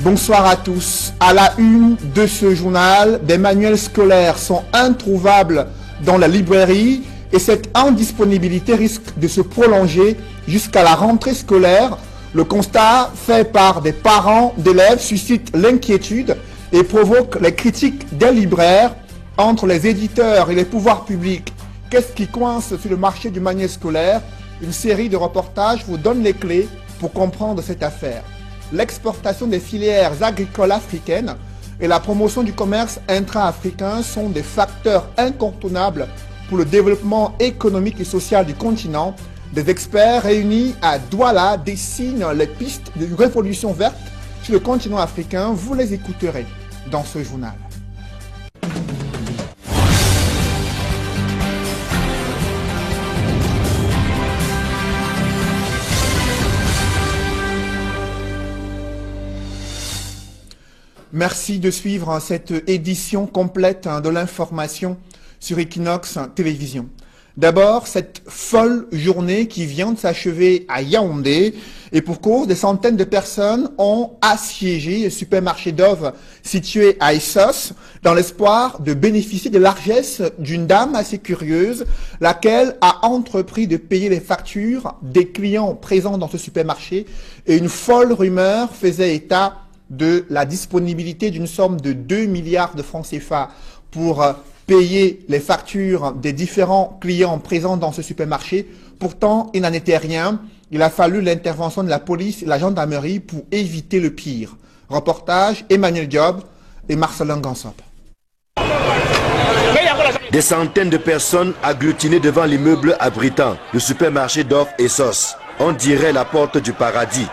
Bonsoir à tous. À la une de ce journal, des manuels scolaires sont introuvables dans la librairie et cette indisponibilité risque de se prolonger jusqu'à la rentrée scolaire. Le constat fait par des parents d'élèves suscite l'inquiétude et provoque les critiques des libraires. Entre les éditeurs et les pouvoirs publics, qu'est-ce qui coince sur le marché du manuel scolaire? Une série de reportages vous donne les clés pour comprendre cette affaire. L'exportation des filières agricoles africaines et la promotion du commerce intra-africain sont des facteurs incontournables pour le développement économique et social du continent. Des experts réunis à Douala dessinent les pistes de révolution verte sur le continent africain. Vous les écouterez dans ce journal. Merci de suivre cette édition complète de l'information sur Equinox Télévision. D'abord, cette folle journée qui vient de s'achever à Yaoundé et pour cause, des centaines de personnes ont assiégé le supermarché Dove situé à Essos dans l'espoir de bénéficier des largesses d'une dame assez curieuse, laquelle a entrepris de payer les factures des clients présents dans ce supermarché et une folle rumeur faisait état de la disponibilité d'une somme de 2 milliards de francs CFA pour payer les factures des différents clients présents dans ce supermarché. Pourtant, il n'en était rien. Il a fallu l'intervention de la police et de la gendarmerie pour éviter le pire. Reportage Emmanuel Diop et Marcelin Gansop. Des centaines de personnes agglutinées devant l'immeuble abritant le supermarché Dove Essos. On dirait la porte du paradis.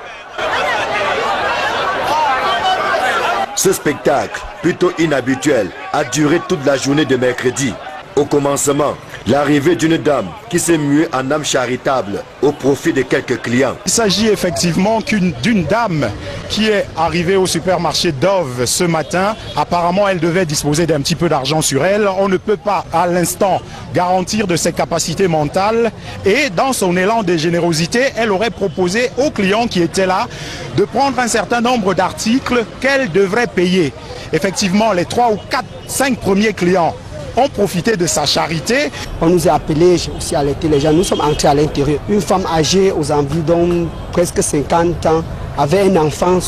Ce spectacle, plutôt inhabituel, a duré toute la journée de mercredi. Au commencement, l'arrivée d'une dame qui s'est muée en âme charitable au profit de quelques clients. Il s'agit effectivement d'une dame qui est arrivée au supermarché Dove ce matin. Apparemment, elle devait disposer d'un petit peu d'argent sur elle. On ne peut pas à l'instant garantir de ses capacités mentales. Et dans son élan de générosité, elle aurait proposé aux clients qui étaient là de prendre un certain nombre d'articles qu'elle devrait payer. Effectivement, les 3 ou 4, 5 premiers clients ont profité de sa charité. On nous a appelés, j'ai aussi alerté les gens, nous sommes entrés à l'intérieur. Une femme âgée aux environs presque 50 ans avait un enfant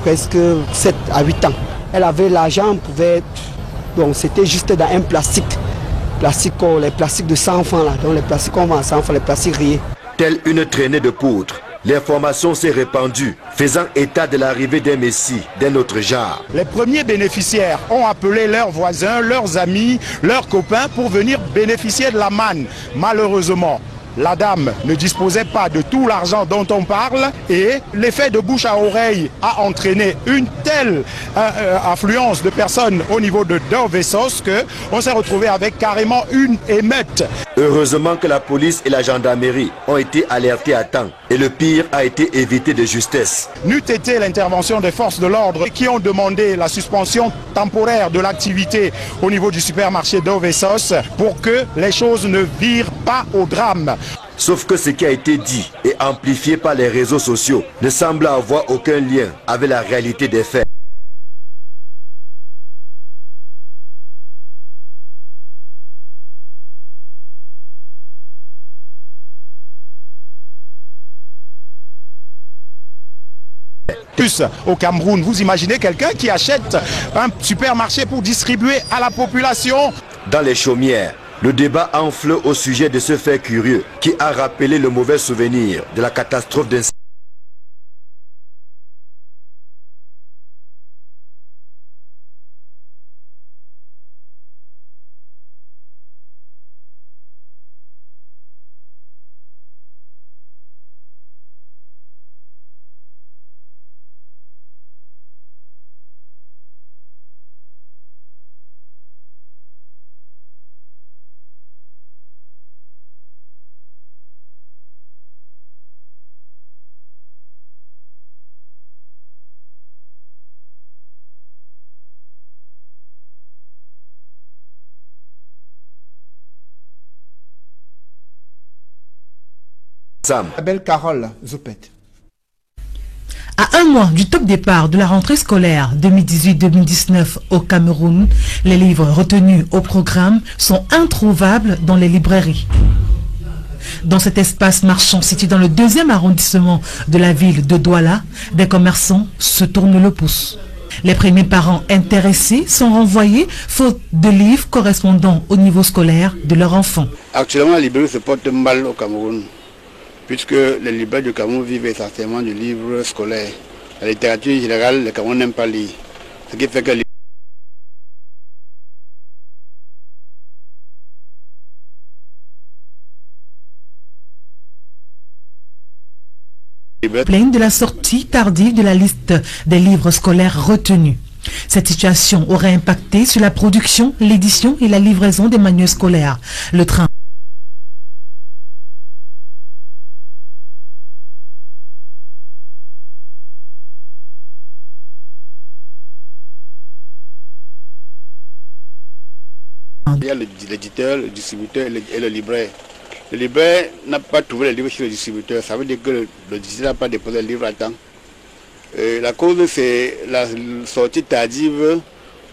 presque 7 à 8 ans. Elle avait l'argent, donc c'était juste dans un plastique, les plastiques de 100 francs là, donc les plastiques qu'on vend à 100 francs, les plastiques rayés. Telle une traînée de poudre, l'information s'est répandue, faisant état de l'arrivée d'un messie d'un autre genre. Les premiers bénéficiaires ont appelé leurs voisins, leurs amis, leurs copains pour venir bénéficier de la manne. Malheureusement, la dame ne disposait pas de tout l'argent dont on parle et l'effet de bouche à oreille a entraîné une telle affluence de personnes au niveau de Dove Essos qu'on s'est retrouvé avec carrément une émeute. Heureusement que la police et la gendarmerie ont été alertés à temps et le pire a été évité de justesse. N'eût été l'intervention des forces de l'ordre qui ont demandé la suspension temporaire de l'activité au niveau du supermarché Dove Essos pour que les choses ne virent pas au drame. Sauf que ce qui a été dit et amplifié par les réseaux sociaux ne semble avoir aucun lien avec la réalité des faits. Plus au Cameroun, vous imaginez quelqu'un qui achète un supermarché pour distribuer à la population? Dans les chaumières, le débat enfle au sujet de ce fait curieux qui a rappelé le mauvais souvenir de la catastrophe d'incendie. Abel Carole Zoupet. À un mois du top départ de la rentrée scolaire 2018-2019 au Cameroun, les livres retenus au programme sont introuvables dans les librairies. Dans cet espace marchand situé dans le 2e arrondissement de la ville de Douala, des commerçants se tournent le pouce. Les premiers parents intéressés sont renvoyés faute de livres correspondant au niveau scolaire de leur enfant. Actuellement, les librairies se portent mal au Cameroun, puisque les libraires du Cameroun vivent essentiellement du livre scolaire. La littérature générale, le Cameroun n'aime pas lire. Ce qui fait que plaignent de la sortie tardive de la liste des livres scolaires retenus. Cette situation aurait impacté sur la production, l'édition et la livraison des manuels scolaires. Le train il y a l'éditeur, le distributeur et le libraire. Le libraire n'a pas trouvé les livres chez le distributeur. Ça veut dire que le distributeur n'a pas déposé le livre à temps. La cause, c'est la sortie tardive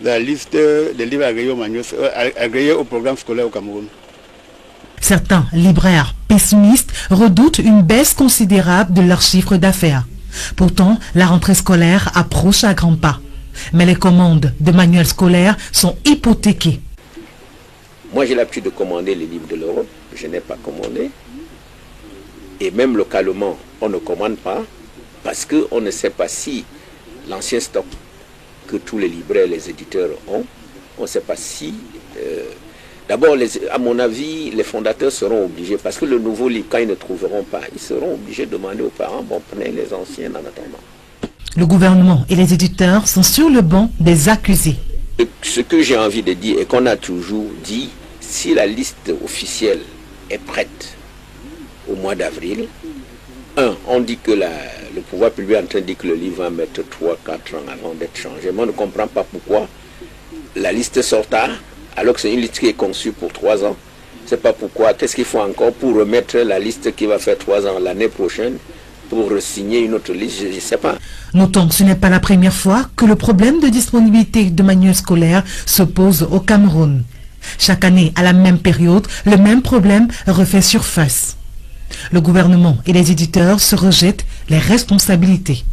de la liste des livres agréés au programme scolaire au Cameroun. Certains libraires pessimistes redoutent une baisse considérable de leur chiffre d'affaires. Pourtant, la rentrée scolaire approche à grands pas. Mais les commandes de manuels scolaires sont hypothéquées. Moi, j'ai l'habitude de commander les livres de l'Europe. Je n'ai pas commandé. Et même localement, on ne commande pas parce qu'on ne sait pas si l'ancien stock que tous les libraires et les éditeurs ont, on ne sait pas si... D'abord, à mon avis, les fondateurs seront obligés, parce que le nouveau livre, quand ils ne trouveront pas, ils seront obligés de demander aux parents, bon, prenez les anciens en attendant. Le gouvernement et les éditeurs sont sur le banc des accusés. Ce que j'ai envie de dire et qu'on a toujours dit, si la liste officielle est prête au mois d'avril, on dit que le pouvoir public est en train de dire que le livre va mettre 3-4 ans avant d'être changé. Moi, on ne comprend pas pourquoi la liste sort tard, alors que c'est une liste qui est conçue pour 3 ans. Je ne sais pas pourquoi. Qu'est-ce qu'il faut encore pour remettre la liste qui va faire 3 ans l'année prochaine, pour signer une autre liste, je ne sais pas. Notons que ce n'est pas la première fois que le problème de disponibilité de manuels scolaires se pose au Cameroun. Chaque année, à la même période, le même problème refait surface. Le gouvernement et les éditeurs se rejettent les responsabilités.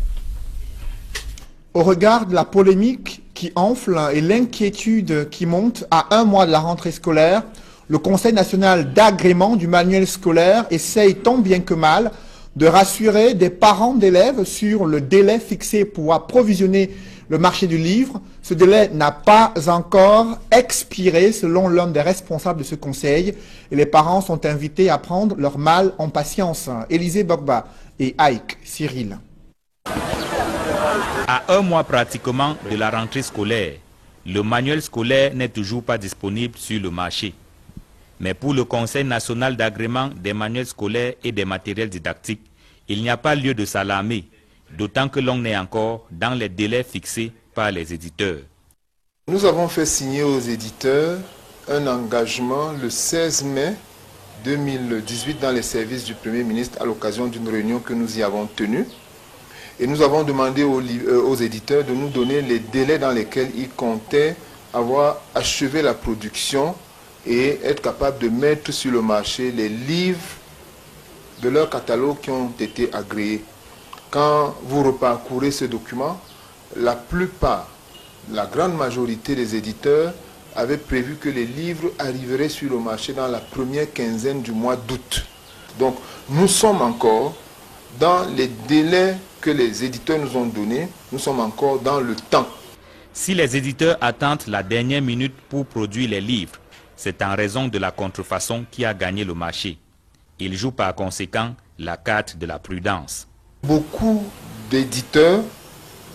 Au regard de la polémique qui enfle et l'inquiétude qui monte à un mois de la rentrée scolaire, le Conseil national d'agrément du manuel scolaire essaye tant bien que mal de rassurer des parents d'élèves sur le délai fixé pour approvisionner le marché du livre. Ce délai n'a pas encore expiré selon l'un des responsables de ce conseil et les parents sont invités à prendre leur mal en patience. Élisée Bogba et Ike Cyril. À un mois pratiquement de la rentrée scolaire, le manuel scolaire n'est toujours pas disponible sur le marché. Mais pour le Conseil national d'agrément des manuels scolaires et des matériels didactiques, il n'y a pas lieu de s'alarmer, d'autant que l'on est encore dans les délais fixés par les éditeurs. Nous avons fait signer aux éditeurs un engagement le 16 mai 2018 dans les services du Premier ministre à l'occasion d'une réunion que nous y avons tenue. Et nous avons demandé aux éditeurs de nous donner les délais dans lesquels ils comptaient avoir achevé la production et être capables de mettre sur le marché les livres de leur catalogue qui ont été agréés. Quand vous reparcourez ce document, la plupart, la grande majorité des éditeurs avaient prévu que les livres arriveraient sur le marché dans la première quinzaine du mois d'août. Donc nous sommes encore dans les délais que les éditeurs nous ont donnés, nous sommes encore dans le temps. Si les éditeurs attendent la dernière minute pour produire les livres, c'est en raison de la contrefaçon qui a gagné le marché. Ils jouent par conséquent la carte de la prudence. Beaucoup d'éditeurs,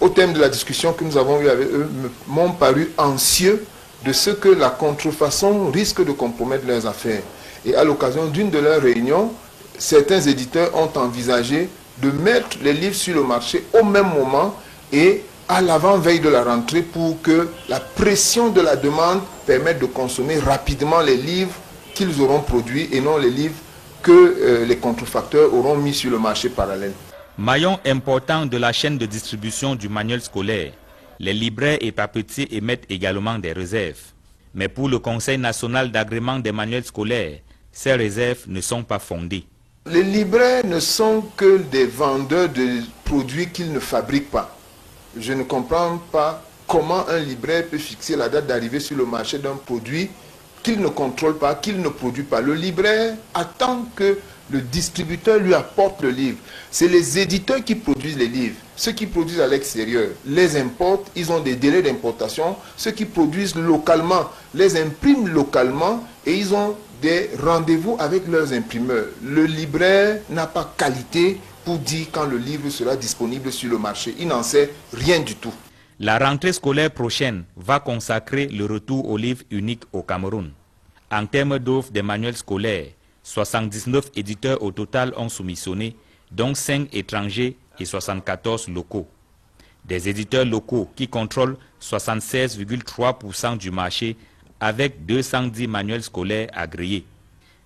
au thème de la discussion que nous avons eue avec eux, m'ont paru anxieux de ce que la contrefaçon risque de compromettre leurs affaires. Et à l'occasion d'une de leurs réunions, certains éditeurs ont envisagé de mettre les livres sur le marché au même moment et à l'avant-veille de la rentrée pour que la pression de la demande permette de consommer rapidement les livres qu'ils auront produits et non les livres que les contrefacteurs auront mis sur le marché parallèle. Maillon important de la chaîne de distribution du manuel scolaire, les libraires et papetiers émettent également des réserves. Mais pour le Conseil national d'agrément des manuels scolaires, ces réserves ne sont pas fondées. Les libraires ne sont que des vendeurs de produits qu'ils ne fabriquent pas. Je ne comprends pas comment un libraire peut fixer la date d'arrivée sur le marché d'un produit qu'il ne contrôle pas, qu'il ne produit pas. Le libraire attend que le distributeur lui apporte le livre. C'est les éditeurs qui produisent les livres. Ceux qui produisent à l'extérieur les importent, ils ont des délais d'importation. Ceux qui produisent localement les impriment localement et ils ont des rendez-vous avec leurs imprimeurs. Le libraire n'a pas qualité pour dire quand le livre sera disponible sur le marché. Il n'en sait rien du tout. La rentrée scolaire prochaine va consacrer le retour au livre unique au Cameroun. En termes d'offres des manuels scolaires, 79 éditeurs au total ont soumissionné, dont 5 étrangers et 74 locaux. Des éditeurs locaux qui contrôlent 76,3% du marché avec 210 manuels scolaires agréés.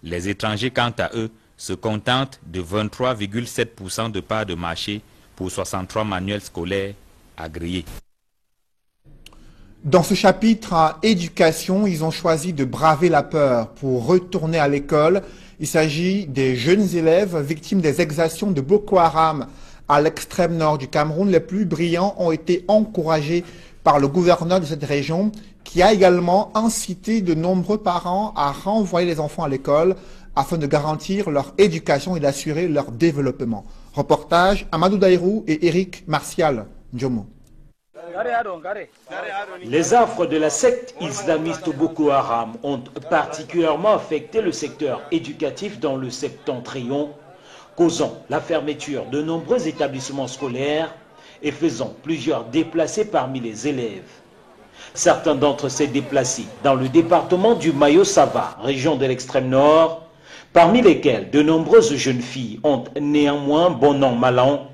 Les étrangers, quant à eux, se contentent de 23,7% de part de marché pour 63 manuels scolaires agréés. Dans ce chapitre éducation, ils ont choisi de braver la peur pour retourner à l'école. Il s'agit des jeunes élèves victimes des exactions de Boko Haram à l'extrême nord du Cameroun. Les plus brillants ont été encouragés par le gouverneur de cette région qui a également incité de nombreux parents à renvoyer les enfants à l'école afin de garantir leur éducation et d'assurer leur développement. Reportage Amadou Daïrou et Eric Martial Ndjomo. Les affres de la secte islamiste Boko Haram ont particulièrement affecté le secteur éducatif dans le septentrion, causant la fermeture de nombreux établissements scolaires et faisant plusieurs déplacés parmi les élèves. Certains d'entre ces déplacés dans le département du Mayo-Sava, région de l'extrême nord, parmi lesquels de nombreuses jeunes filles ont néanmoins, bon an mal an,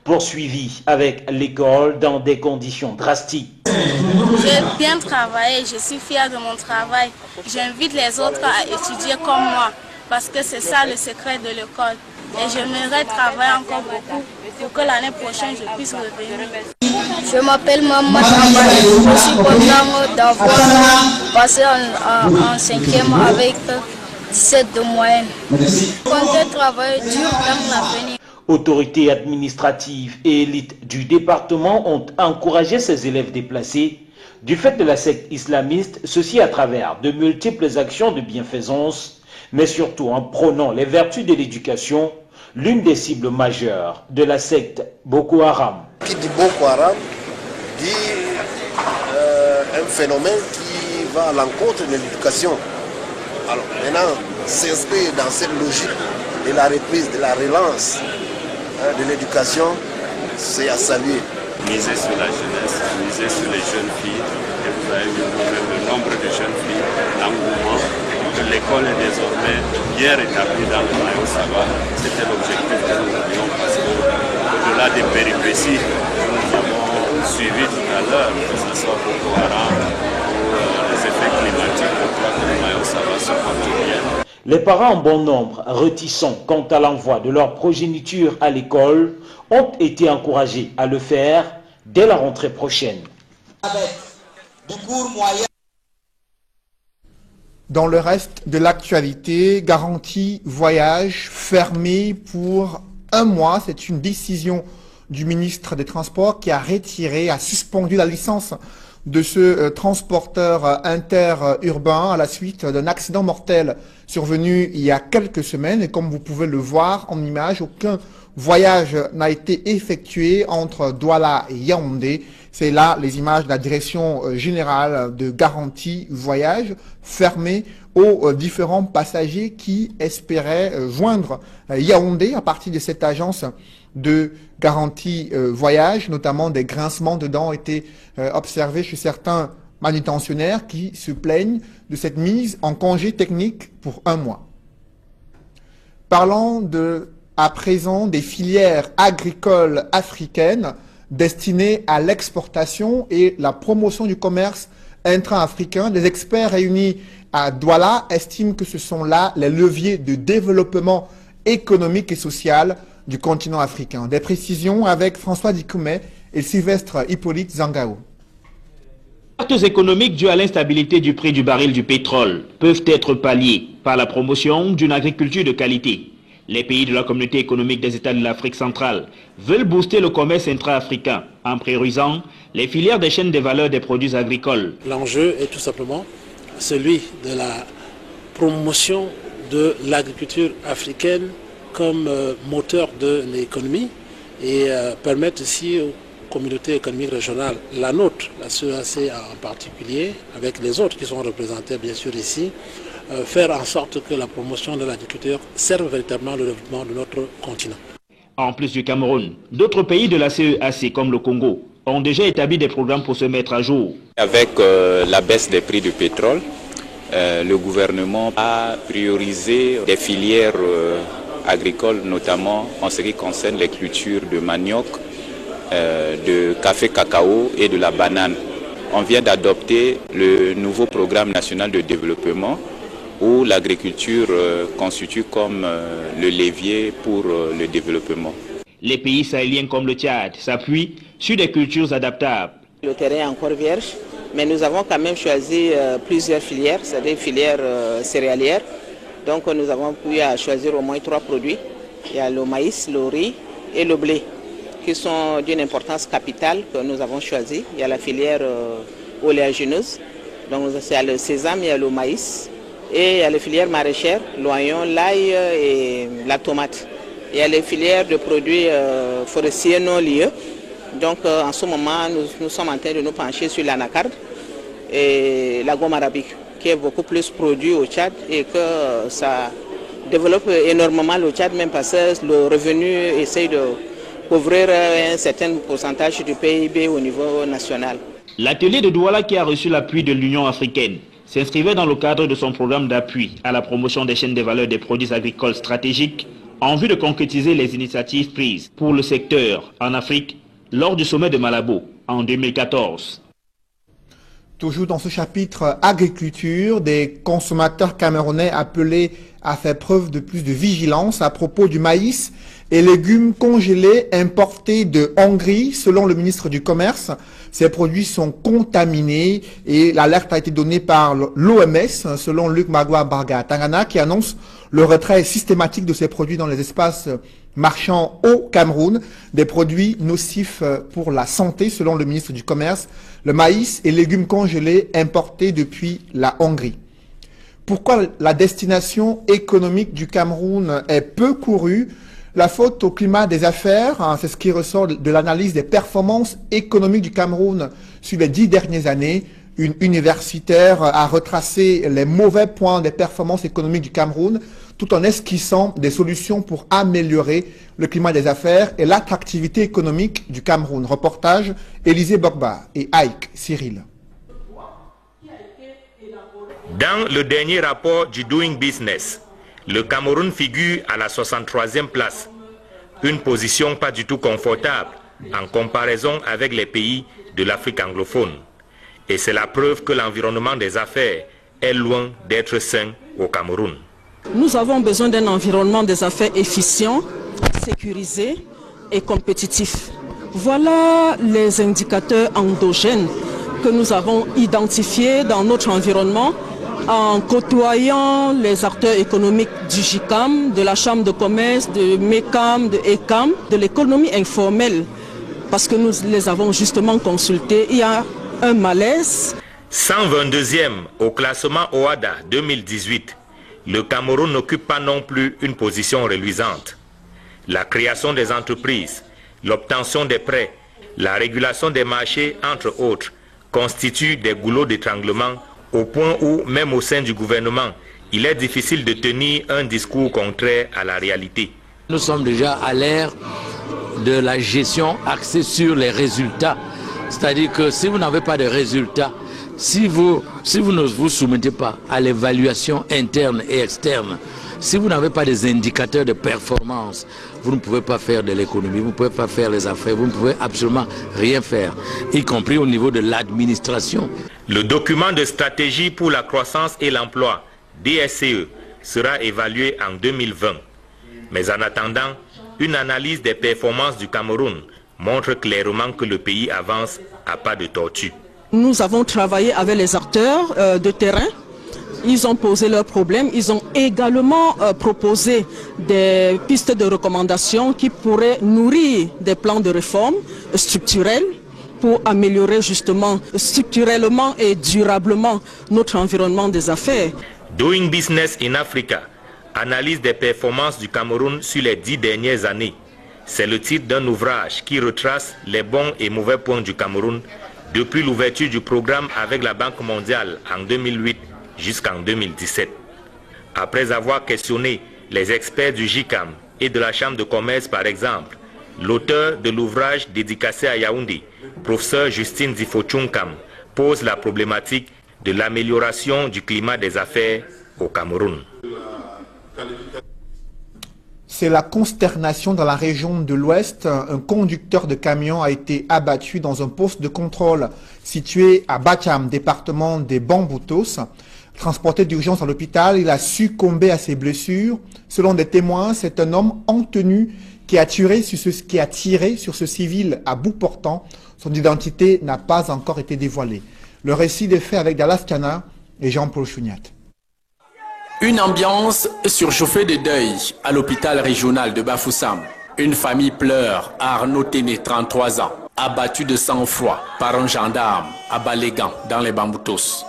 poursuivi avec l'école dans des conditions drastiques. J'ai bien travaillé, je suis fière de mon travail. J'invite les autres à étudier comme moi, parce que c'est ça le secret de l'école. Et j'aimerais travailler encore beaucoup pour que l'année prochaine je puisse revenir. Je m'appelle Maman, je suis content d'avoir passé en 5e avec 17 de moyenne. Je compte travailler dur dans l'avenir. Autorités administratives et élites du département ont encouragé ces élèves déplacés du fait de la secte islamiste, ceci à travers de multiples actions de bienfaisance, mais surtout en prônant les vertus de l'éducation, l'une des cibles majeures de la secte Boko Haram. Qui dit Boko Haram dit un phénomène qui va à l'encontre de l'éducation. Alors maintenant, s'inscrire dans cette logique de la reprise, de la relance de l'éducation, c'est à saluer. Miser sur la jeunesse, miser sur les jeunes filles, et vous avez vu le nombre de jeunes filles, l'engouement, que l'école est désormais bien rétablie dans le Mayo-Sava. C'était l'objectif que nous avions parce qu'au-delà des péripéties que nous avons suivies tout à l'heure, que ce soit Boko Haram ou les effets climatiques, je crois que le Mayo-Sava se porte bien. Les parents en bon nombre, réticents quant à l'envoi de leur progéniture à l'école, ont été encouragés à le faire dès la rentrée prochaine. Dans le reste de l'actualité, garantie voyage fermée pour 1 mois. C'est une décision du ministre des Transports qui a suspendu la licence de ce transporteur interurbain à la suite d'un accident mortel survenu il y a quelques semaines. Et comme vous pouvez le voir en image, aucun voyage n'a été effectué entre Douala et Yaoundé. C'est là les images de la direction générale de garantie voyage fermée aux différents passagers qui espéraient joindre Yaoundé à partir de cette agence de garantie voyage. Notamment des grincements de dents ont été observés chez certains manutentionnaires qui se plaignent de cette mise en congé technique pour 1 mois. Parlons à présent des filières agricoles africaines destinées à l'exportation et la promotion du commerce intra-africain. Les experts réunis à Douala estiment que ce sont là les leviers de développement économique et social du continent africain. Des précisions avec François Dikoumé et Sylvestre Hippolyte Zangao. Les pertes économiques dues à l'instabilité du prix du baril du pétrole peuvent être palliées par la promotion d'une agriculture de qualité. Les pays de la communauté économique des États de l'Afrique centrale veulent booster le commerce intra-africain en priorisant les filières des chaînes de valeur des produits agricoles. L'enjeu est tout simplement celui de la promotion de l'agriculture africaine comme moteur de l'économie et permettre aussi aux communautés économiques régionales, la nôtre, la CEAC en particulier, avec les autres qui sont représentés bien sûr ici, faire en sorte que la promotion de l'agriculture serve véritablement au développement de notre continent. En plus du Cameroun, d'autres pays de la CEAC comme le Congo ont déjà établi des programmes pour se mettre à jour. Avec la baisse des prix du pétrole, le gouvernement a priorisé des filières agricoles, notamment en ce qui concerne les cultures de manioc, de café cacao et de la banane. On vient d'adopter le nouveau programme national de développement où l'agriculture constitue comme le levier pour le développement. Les pays sahéliens comme le Tchad s'appuient sur des cultures adaptables. Le terrain est encore vierge, mais nous avons quand même choisi plusieurs filières, c'est-à-dire filières céréalières. Donc nous avons pu choisir au moins 3 produits. Il y a le maïs, le riz et le blé, qui sont d'une importance capitale que nous avons choisi. Il y a la filière oléagineuse, donc il y a le sésame, il y a le maïs, et il y a les filières maraîchères, l'oignon, l'ail et la tomate. Il y a les filières de produits forestiers non liés. Donc en ce moment, nous sommes en train de nous pencher sur l'anacarde et la gomme arabique, qui est beaucoup plus produit au Tchad et que ça développe énormément le Tchad, même parce que le revenu essaye de couvrir un certain pourcentage du PIB au niveau national. L'atelier de Douala, qui a reçu l'appui de l'Union africaine, s'inscrivait dans le cadre de son programme d'appui à la promotion des chaînes de valeur des produits agricoles stratégiques en vue de concrétiser les initiatives prises pour le secteur en Afrique lors du sommet de Malabo en 2014. Toujours dans ce chapitre agriculture, des consommateurs camerounais appelés à faire preuve de plus de vigilance à propos du maïs et légumes congelés importés de Hongrie. Selon le ministre du Commerce, ces produits sont contaminés et l'alerte a été donnée par l'OMS, selon Luc Magua Barga Tangana, qui annonce le retrait systématique de ces produits dans les espaces marchands au Cameroun, des produits nocifs pour la santé, selon le ministre du Commerce, le maïs et légumes congelés importés depuis la Hongrie. Pourquoi la destination économique du Cameroun est peu courue? La faute au climat des affaires, hein, c'est ce qui ressort de l'analyse des performances économiques du Cameroun sur les 10 dernières années. Une universitaire a retracé les mauvais points des performances économiques du Cameroun, tout en esquissant des solutions pour améliorer le climat des affaires et l'attractivité économique du Cameroun. Reportage Élisée Bogba et Ike Cyril. Dans le dernier rapport du Doing Business, le Cameroun figure à la 63e place, une position pas du tout confortable en comparaison avec les pays de l'Afrique anglophone. Et c'est la preuve que l'environnement des affaires est loin d'être sain au Cameroun. Nous avons besoin d'un environnement des affaires efficient, sécurisé et compétitif. Voilà les indicateurs endogènes que nous avons identifiés dans notre environnement en côtoyant les acteurs économiques du JICAM, de la Chambre de commerce, de MECAM, de ECAM, de l'économie informelle, parce que nous les avons justement consultés. Il y a un malaise. 122e au classement OADA 2018, le Cameroun n'occupe pas non plus une position reluisante. La création des entreprises, l'obtention des prêts, la régulation des marchés, entre autres, constituent des goulots d'étranglement au point où, même au sein du gouvernement, il est difficile de tenir un discours contraire à la réalité. Nous sommes déjà à l'ère de la gestion axée sur les résultats. C'est-à-dire que si vous n'avez pas de résultats, si vous ne vous soumettez pas à l'évaluation interne et externe, si vous n'avez pas des indicateurs de performance, vous ne pouvez pas faire de l'économie, vous ne pouvez pas faire les affaires, vous ne pouvez absolument rien faire, y compris au niveau de l'administration. Le document de stratégie pour la croissance et l'emploi, DSCE, sera évalué en 2020. Mais en attendant, Une analyse des performances du Cameroun montre clairement que le pays avance à pas de tortue. Nous avons travaillé avec les acteurs de terrain. Ils ont posé leurs problèmes. Ils ont également proposé des pistes de recommandation qui pourraient nourrir des plans de réforme structurels pour améliorer justement structurellement et durablement notre environnement des affaires. Doing Business in Africa, analyse des performances du Cameroun sur les 10 dernières années. C'est le titre d'un ouvrage qui retrace les bons et mauvais points du Cameroun depuis l'ouverture du programme avec la Banque mondiale en 2008 jusqu'en 2017. Après avoir questionné les experts du JICAM et de la Chambre de commerce par exemple, l'auteur de l'ouvrage dédicacé à Yaoundé, professeur Justine Zifochunkam, pose la problématique de l'amélioration du climat des affaires au Cameroun. C'est la consternation dans la région de l'Ouest. Un conducteur de camion a été abattu dans un poste de contrôle situé à Bacham, département des Bamboutos. Transporté d'urgence à l'hôpital, il a succombé à ses blessures. Selon des témoins, c'est un homme en tenue qui a tiré sur ce civil à bout portant. Son identité n'a pas encore été dévoilée. Le récit des faits avec Dallas Kana et Jean-Paul Chouniat. Une ambiance surchauffée de deuil à l'hôpital régional de Bafoussam. Une famille pleure à Arnaud Téné, 33 ans, abattu de sang-froid par un gendarme à Balégan dans les Bamboutos.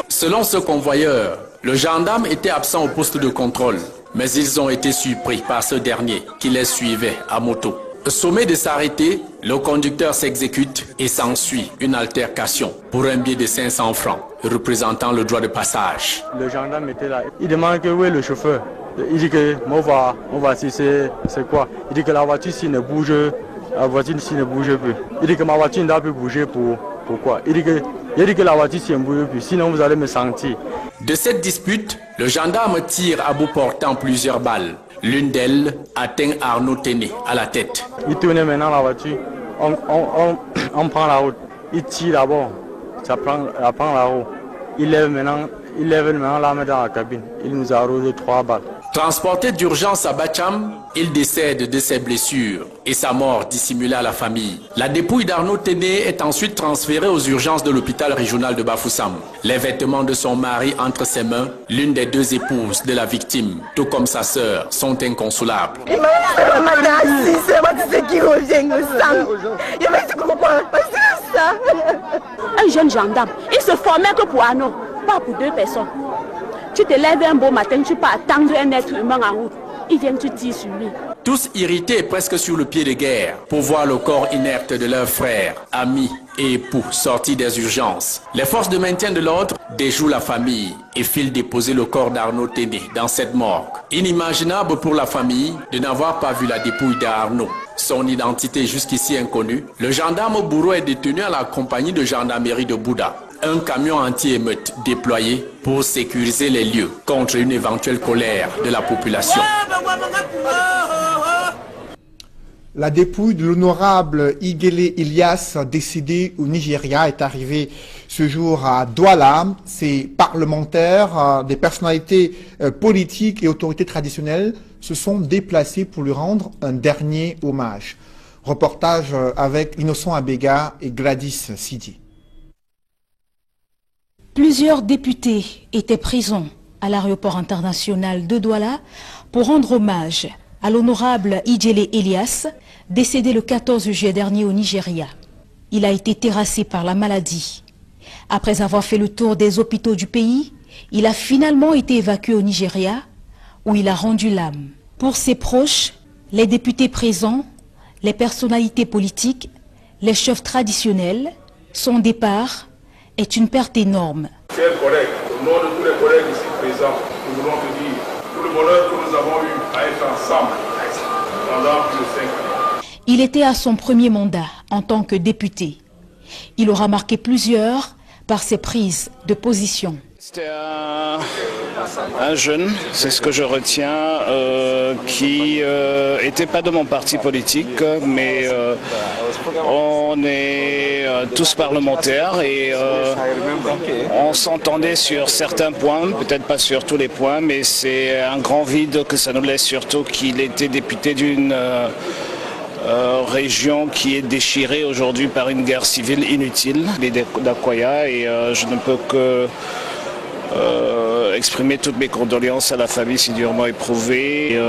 Selon ce convoyeur, le gendarme était absent au poste de contrôle, mais ils ont été surpris par ce dernier qui les suivait à moto. Sommé de s'arrêter, le conducteur s'exécute et s'ensuit une altercation pour un billet de 500 francs, représentant le droit de passage. Le gendarme était là. Il demande que où est le chauffeur. Il dit que on va si c'est quoi. Il dit que la voiture s'il ne bouge, plus. Il dit que ma voiture ne doit plus bouger pourquoi. Il dit que la voiture s'il ne bouge plus, sinon vous allez me sentir. De cette dispute, le gendarme tire à bout portant plusieurs balles. L'une d'elles atteint Arnaud Téné à la tête. Il tourne maintenant la voiture, on prend la route. Il tire d'abord, ça prend la route. Il lève maintenant la main dans la cabine. Il nous a arrosé 3 balles. Transporté d'urgence à Bacham, il décède de ses blessures et sa mort dissimulée à la famille. La dépouille d'Arnaud Téné est ensuite transférée aux urgences de l'hôpital régional de Bafoussam. Les vêtements de son mari entre ses mains, l'une des 2 épouses de la victime, tout comme sa sœur, sont inconsolables. Un jeune gendarme, il se formait que pour Arnaud, pas pour 2 personnes. Tu te lèves un beau matin, tu peux attendre un être humain en route. Il vient, tu tires sur lui. Tous irrités et presque sur le pied de guerre pour voir le corps inerte de leurs frères, amis et époux sortis des urgences. Les forces de maintien de l'ordre déjouent la famille et filent déposer le corps d'Arnaud Téné dans cette morgue. Inimaginable pour la famille de n'avoir pas vu la dépouille d'Arnaud. Son identité jusqu'ici inconnue, le gendarme bourreau est détenu à la compagnie de gendarmerie de Bouddha. Un camion anti-émeute déployé pour sécuriser les lieux contre une éventuelle colère de la population. La dépouille de l'honorable Igele Elias, décédé au Nigeria, est arrivée ce jour à Douala. Ces parlementaires, des personnalités politiques et autorités traditionnelles se sont déplacés pour lui rendre un dernier hommage. Reportage avec Innocent Abega et Gladys Sidi. Plusieurs députés étaient présents à l'aéroport international de Douala pour rendre hommage à l'honorable Igele Elias, décédé le 14 juillet dernier au Nigeria. Il a été terrassé par la maladie. Après avoir fait le tour des hôpitaux du pays, il a finalement été évacué au Nigeria, où il a rendu l'âme. Pour ses proches, les députés présents, les personnalités politiques, les chefs traditionnels, son départ est une perte énorme. Chers collègues, au nom de tous les collègues ici présents, nous voulons te dire tout le bonheur que nous avons eu à être ensemble pendant plus de 5 ans. Il était à son premier mandat en tant que député. Il aura marqué plusieurs par ses prises de position. C'était un jeune, c'est ce que je retiens, qui n'était pas de mon parti politique, mais on est tous parlementaires et on s'entendait sur certains points, peut-être pas sur tous les points, mais c'est un grand vide que ça nous laisse, surtout qu'il était député d'une région qui est déchirée aujourd'hui par une guerre civile inutile, les d'Akwaya, et je ne peux que exprimer toutes mes condoléances à la famille si durement éprouvée.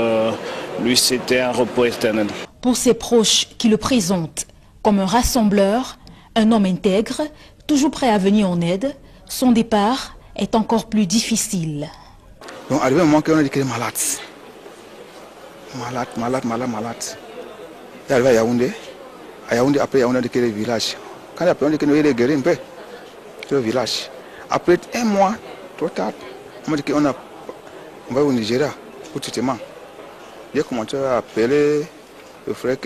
Lui, c'était un repos éternel. Pour ses proches qui le présentent comme un rassembleur, un homme intègre, toujours prêt à venir en aide, son départ est encore plus difficile. Donc, arrivé un moment qu'on a dit qu'il est malade. Malade. Il est arrivé à Yaoundé. Après Yaoundé, on a dit qu'il est village. Quand il a dit qu'il est guéri un peu, c'est le village. Après un mois, trop tard, on m'a dit qu'on va au Nigeria pour traitement. J'ai commencé à appeler le frère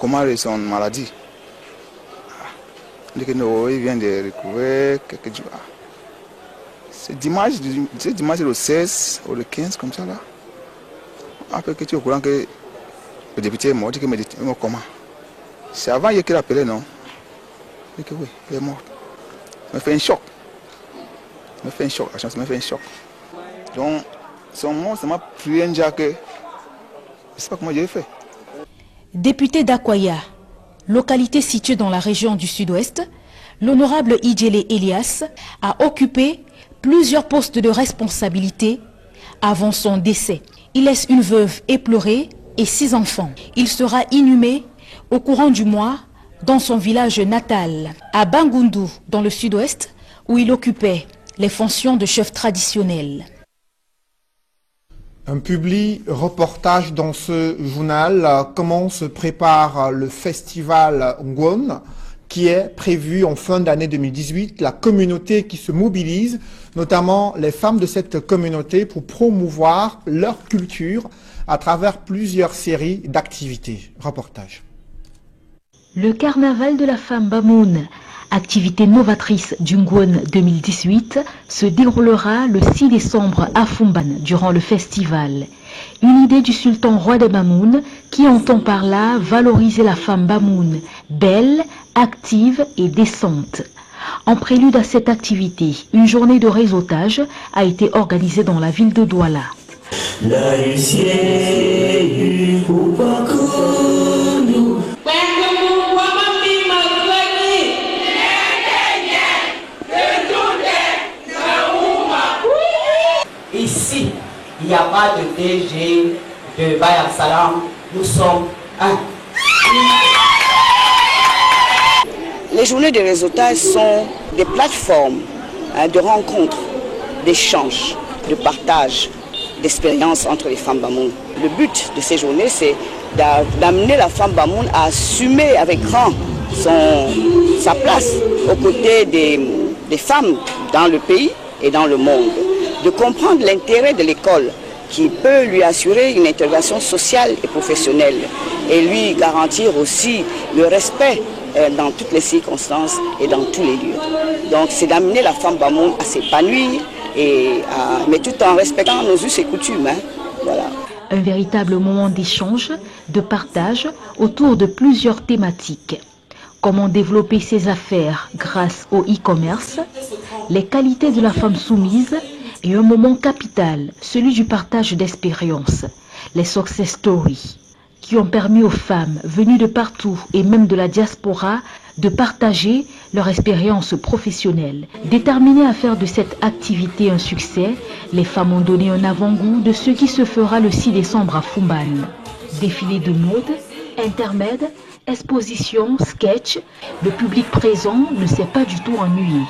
comment est son maladie. On dit qu'il vient de recouvrir quelques jours. C'est dimanche le 16 ou le 15 comme ça là. Après que tu es au courant que le député est mort, il me dit comment. C'est avant qu'il a appelé, non? Il dit que oui, il est mort. Ça me fait un choc. La chance me fait un choc. Donc, son mot, ça m'a pris un jack. Je ne sais pas comment j'ai fait. Député d'Akwaya, localité située dans la région du Sud-Ouest, l'honorable Idjele Elias a occupé plusieurs postes de responsabilité avant son décès. Il laisse une veuve éplorée et 6 enfants. Il sera inhumé au courant du mois dans son village natal, à Bangundu, dans le Sud-Ouest, où il occupait les fonctions de chef traditionnel. Un public reportage dans ce journal, comment se prépare le festival Ngwon qui est prévu en fin d'année 2018, la communauté qui se mobilise, notamment les femmes de cette communauté pour promouvoir leur culture à travers plusieurs séries d'activités. Reportage. Le carnaval de la femme Bamoun, activité novatrice du Ngwon 2018, se déroulera le 6 décembre à Fumban durant le festival. Une idée du sultan roi des Bamoun qui entend par là valoriser la femme Bamoun, belle, active et décente. En prélude à cette activité, une journée de réseautage a été organisée dans la ville de Douala. Ici, il n'y a pas de DG, de Bayar Salam, nous sommes un. Les journées de réseautage sont des plateformes de rencontres, d'échanges, de partage, d'expériences entre les femmes Bamoun. Le but de ces journées, c'est d'amener la femme Bamoun à assumer avec rang sa place aux côtés des femmes dans le pays et dans le monde. De comprendre l'intérêt de l'école qui peut lui assurer une intégration sociale et professionnelle et lui garantir aussi le respect dans toutes les circonstances et dans tous les lieux. Donc c'est d'amener la femme Bamoun à s'épanouir, mais tout en respectant nos us et coutumes. Voilà. Un véritable moment d'échange, de partage autour de plusieurs thématiques. Comment développer ses affaires grâce au e-commerce, les qualités de la femme soumise et un moment capital, celui du partage d'expériences, les success stories, qui ont permis aux femmes venues de partout et même de la diaspora de partager leur expérience professionnelle. Déterminées à faire de cette activité un succès, les femmes ont donné un avant-goût de ce qui se fera le 6 décembre à Fumban. Défilé de mode, intermède, exposition, sketch, le public présent ne s'est pas du tout ennuyé.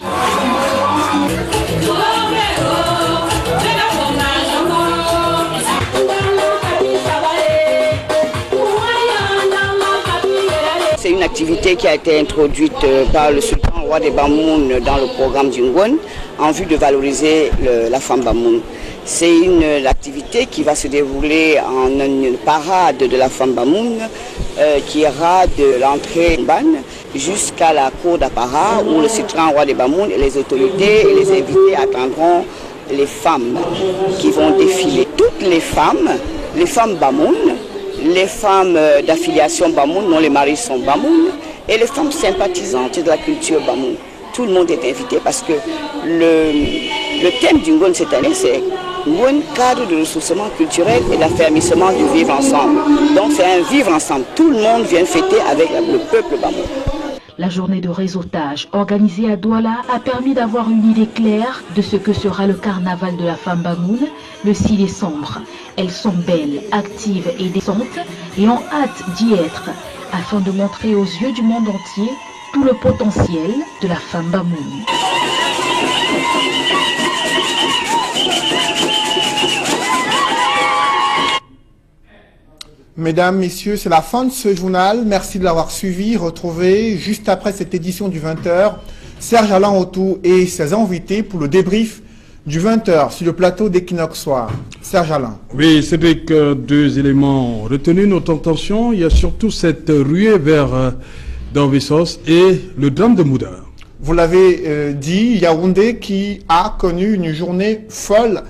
C'est une activité qui a été introduite par le sultan roi des Bamoun dans le programme du Ngwon en vue de valoriser la femme Bamoun. C'est une activité qui va se dérouler en une parade de la femme Bamoun qui ira de l'entrée Ban jusqu'à la cour d'apparat où le citoyen roi des Bamoun et les autorités et les invités attendront les femmes qui vont défiler. Toutes les femmes Bamoun, les femmes d'affiliation Bamoun, dont les maris sont Bamoun, et les femmes sympathisantes de la culture Bamoun. Tout le monde est invité parce que le thème du Ngon cette année, c'est Ngon, cadre de ressourcement culturel et d'affermissement du vivre ensemble. Donc c'est un vivre ensemble. Tout le monde vient fêter avec le peuple Bamoun. La journée de réseautage organisée à Douala a permis d'avoir une idée claire de ce que sera le carnaval de la femme Bamoun le 6 décembre. Elles sont belles, actives et décentes et ont hâte d'y être afin de montrer aux yeux du monde entier tout le potentiel de la femme Bamoun. Mesdames, Messieurs, c'est la fin de ce journal. Merci de l'avoir suivi. Retrouvez juste après cette édition du 20h Serge Alain Autou et ses invités pour le débrief du 20h sur le plateau d'Equinox Soir. Serge Alain. Oui, c'est que deux éléments ont retenu notre attention. Il y a surtout cette ruée vers Dorvisos et le drame de Mouda. Vous l'avez dit, Yaoundé qui a connu une journée folle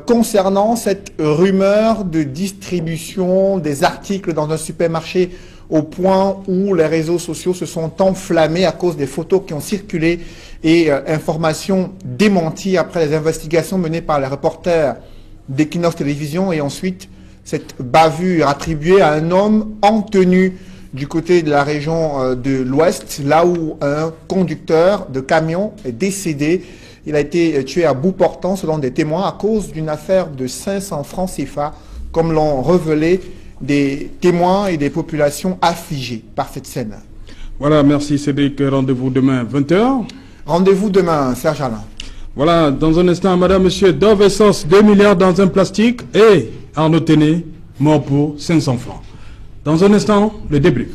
concernant cette rumeur de distribution des articles dans un supermarché au point où les réseaux sociaux se sont enflammés à cause des photos qui ont circulé et informations démenties après les investigations menées par les reporters d'Equinox Télévision et ensuite cette bavure attribuée à un homme en tenue du côté de la région de l'Ouest, là où un conducteur de camion est décédé. Il a été tué à bout portant, selon des témoins, à cause d'une affaire de 500 francs CFA, comme l'ont révélé des témoins et des populations affligées par cette scène. Voilà, merci Cédric. Rendez-vous demain 20h. Rendez-vous demain, Serge Alain. Voilà, dans un instant, madame, monsieur, Dove Essence, 2 milliards dans un plastique et Arnaud Téné, mort pour 500 francs. Dans un instant, le débrief.